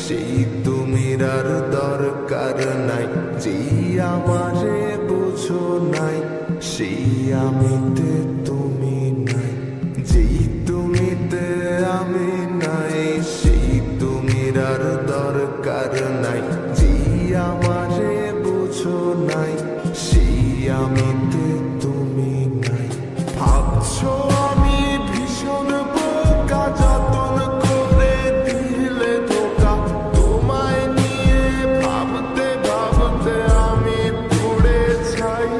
সেই তুমির আর দরকার নাই। যেই আমারে বুঝো নাই সেই আমিতে তুমি নাই। যেই তুমিতে আমি নাই সেই তুমির আর দরকার নাই। যেই আমারে বুঝো নাই সেই আমিতে তুমি নাই। ভাবছো আমি ভীষণ বোকা, যতন করে দিলে ধোকা। তোমায় নিয়ে ভাবতে ভাবতে আমি পুড়ে ছাই।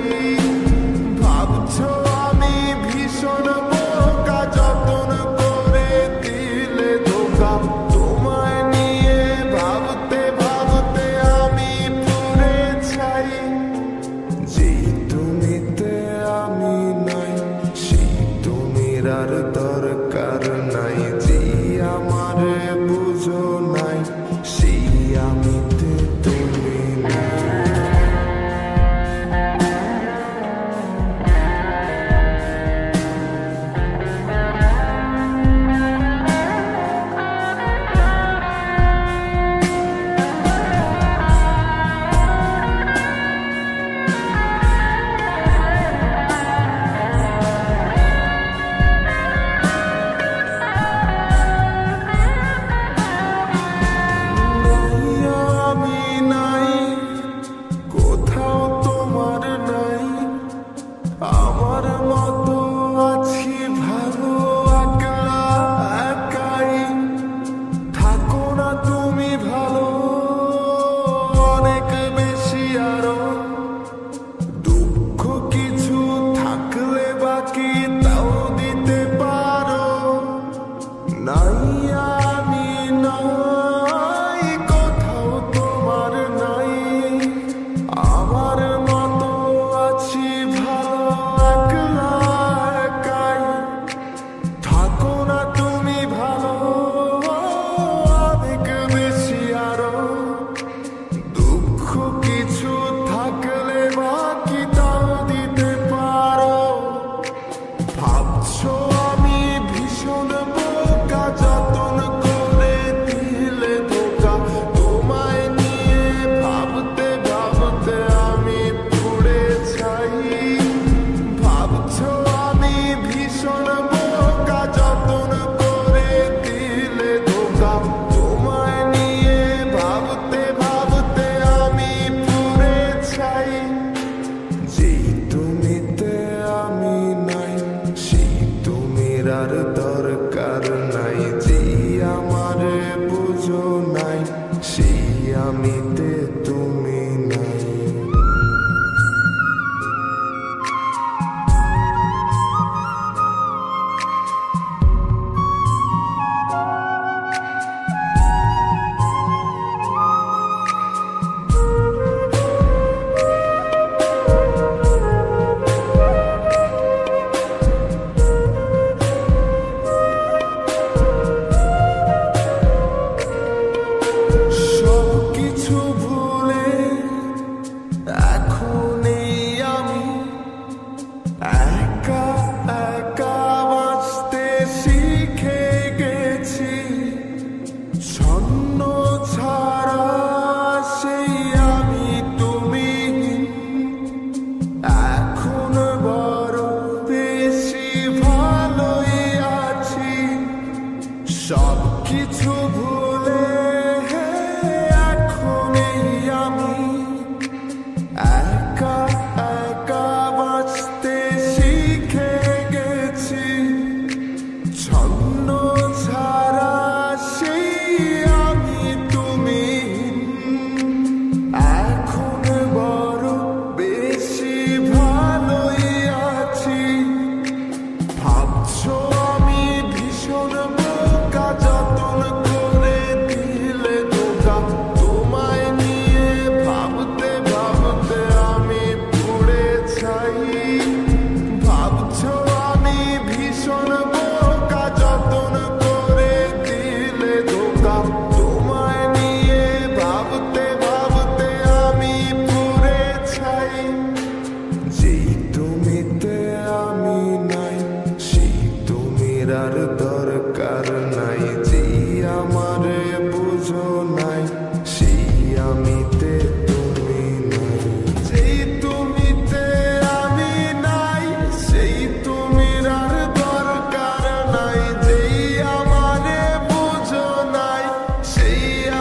ভাবছো আমি ভীষণ বোকা, যতন করে দিলে ধোকা। তোমায় নিয়ে ভাবতে ভাবতে আমি পুড়ে ছাই। যেই তুমিতে আমি নাই সেই তুমির আর দরকার নাই। যেই আমারে বুঝো নাই সেই আমিতে তুমি নাই।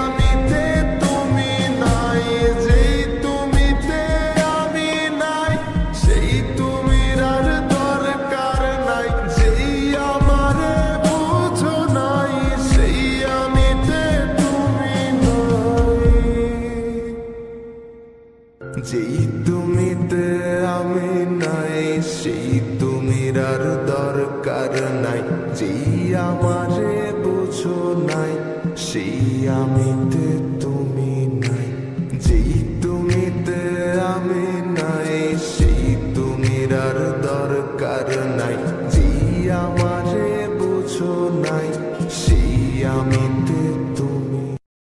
আমিতে তুমি নাই, যেই তুমিতে আমি নাই, সেই তুমির আর দরকার নাই। যেই আমারে বুঝো নাই, সেই আমিতে তুমি নাই। যেই তুমিতে আমি নাই, সেই তুমির আর দরকার নাই। যেই আমারে বুঝো নাই, সেই আমিতে তুমি